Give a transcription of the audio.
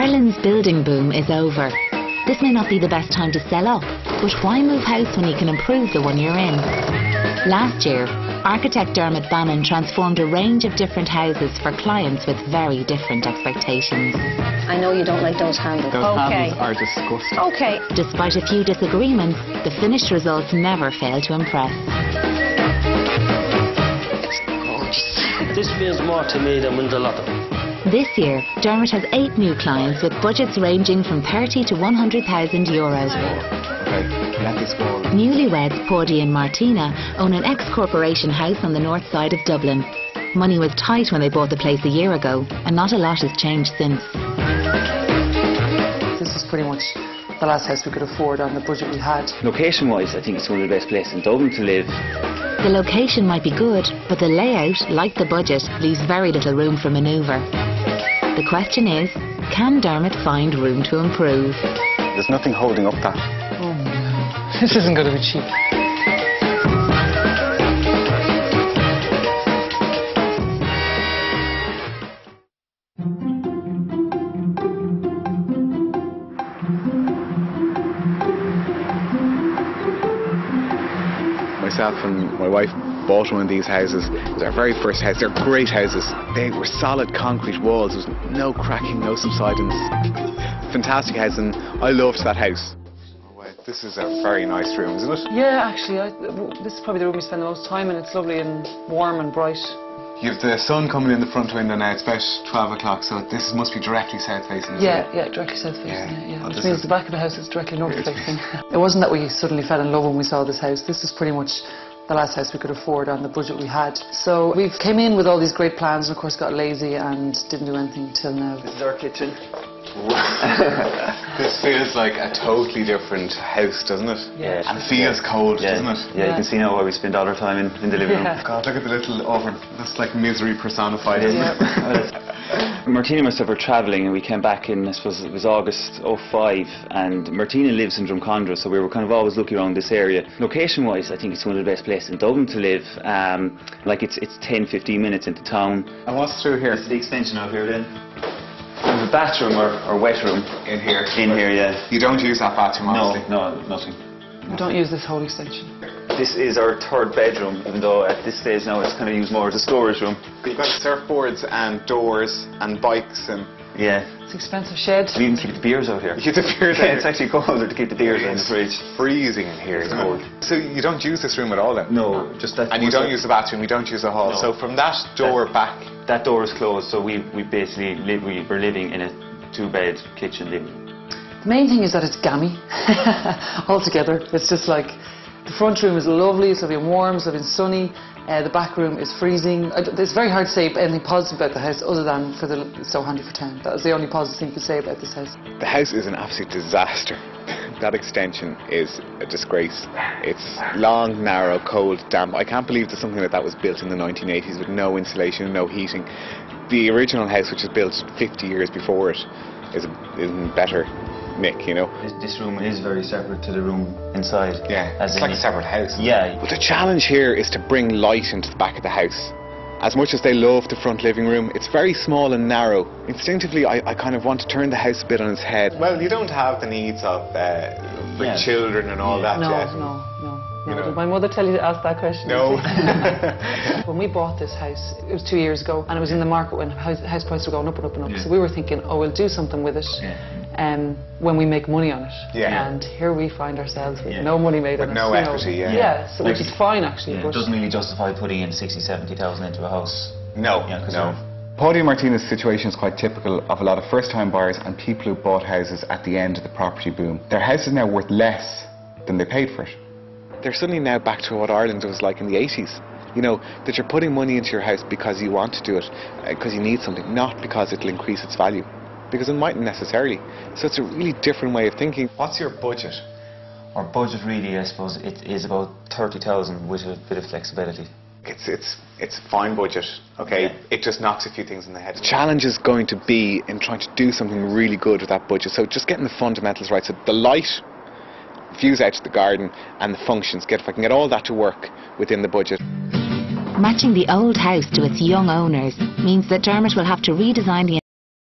Ireland's building boom is over. This may not be the best time to sell up, but why move house when you can improve the one you're in? Last year, architect Dermot Bannon transformed a range of different houses for clients with very different expectations. I know you don't like those handles. Those handles are disgusting. Okay. Despite a few disagreements, the finished results never fail to impress. It's gorgeous. This means more to me than wins a lot of them. This year, Dermot has 8 new clients with budgets ranging from 30 to 100,000 euros. Okay, let this go. Newlyweds Paudie and Martina own an ex-corporation house on the north side of Dublin. Money was tight when they bought the place a year ago, and not a lot has changed since. This is pretty much the last house we could afford on the budget we had. Location-wise, I think it's one of the best places in Dublin to live. The location might be good, but the layout, like the budget, leaves very little room for manoeuvre. The question is, can Dermot find room to improve? There's nothing holding up that. Oh no, this isn't going to be cheap. Myself and my wife bought one of these houses. It was our very first house. They're great houses. They were solid concrete walls. There was no cracking, no subsidence. Fantastic house, and I loved that house. Oh, wow. This is a very nice room, isn't it? Yeah, actually, this is probably the room we spend the most time in. It's lovely and warm and bright. You've the sun coming in the front window now. It's about 12 o'clock, so this must be directly south facing. Yeah, directly south facing. Yeah. Which means the back of the house is directly north facing. It wasn't that we suddenly fell in love when we saw this house. This is pretty much the last house we could afford on the budget we had. So we came in with all these great plans and of course got lazy and didn't do anything till now. This is our kitchen. This feels like a totally different house, doesn't it? Yeah. And feels cold, doesn't it? Yeah, you can see now why we spend all our time in the living room. God, look at the little oven. That's like misery personified, isn't it? Martina and myself were travelling and we came back in, I suppose it was August '05, and Martina lives in Drumcondra, so we were kind of always looking around this area. Location-wise, I think it's one of the best places in Dublin to live. Like it's 10-15 minutes into town. And what's through here? It's the extension out here then. There's a bathroom or wet room. In here? In here, yeah. You don't use that bathroom, obviously? No, nothing. We don't use this whole extension. This is our third bedroom, even though at this stage now it's kind of used more as a storage room. You've got surfboards and doors and bikes and... Yeah. It's an expensive shed. We even keep the beers out here. You keep the beers out Yeah, it's actually colder to keep the beers in the fridge. Freezing in here, isn't it? So you don't use this room at all then? No, just that. And you don't use the bathroom, you don't use the hall. No. So from that door back... That door is closed, so we basically we're living in a 2-bed kitchen living. The main thing is that it's gammy altogether. It's just like the front room is lovely, it's lovely and warm, it's lovely and sunny. The back room is freezing. It's very hard to say anything positive about the house other than it's so handy for town. That was the only positive thing you could say about this house. The house is an absolute disaster. That extension is a disgrace. It's long, narrow, cold, damp. I can't believe that something like that was built in the 1980s with no insulation, no heating. The original house, which was built 50 years before it, is in better nick, you know. This room is very separate to the room inside. Yeah, it's like a separate house. Yeah. But the challenge here is to bring light into the back of the house. As much as they love the front living room, it's very small and narrow. Instinctively, I kind of want to turn the house a bit on its head. Well, you don't have the needs of for children and all that yet. No. You know. Did my mother tell you to ask that question? No. When we bought this house, it was 2 years ago, and it was in the market when house prices were going up and up and up. Yeah. So we were thinking, oh, we'll do something with it when we make money on it. Yeah. And here we find ourselves with no money made on it. With no equity, Yeah, so which is fine actually. It doesn't really justify putting in 60,000-70,000 into a house. No. Paudie and Martina's situation is quite typical of a lot of first-time buyers and people who bought houses at the end of the property boom. Their house is now worth less than they paid for it. They're suddenly now back to what Ireland was like in the 80s. You know, that you're putting money into your house because you want to do it, because you need something, not because it'll increase its value. Because it mightn't necessarily. So it's a really different way of thinking. What's your budget? Our budget really, I suppose, it is about 30,000 with a bit of flexibility. It's a fine budget, okay? Yeah. It just knocks a few things in the head. The challenge is going to be in trying to do something really good with that budget. So just getting the fundamentals right. So the light, views out to the garden, and the functions. If I can get all that to work within the budget. Matching the old house to its young owners means that Dermot will have to redesign the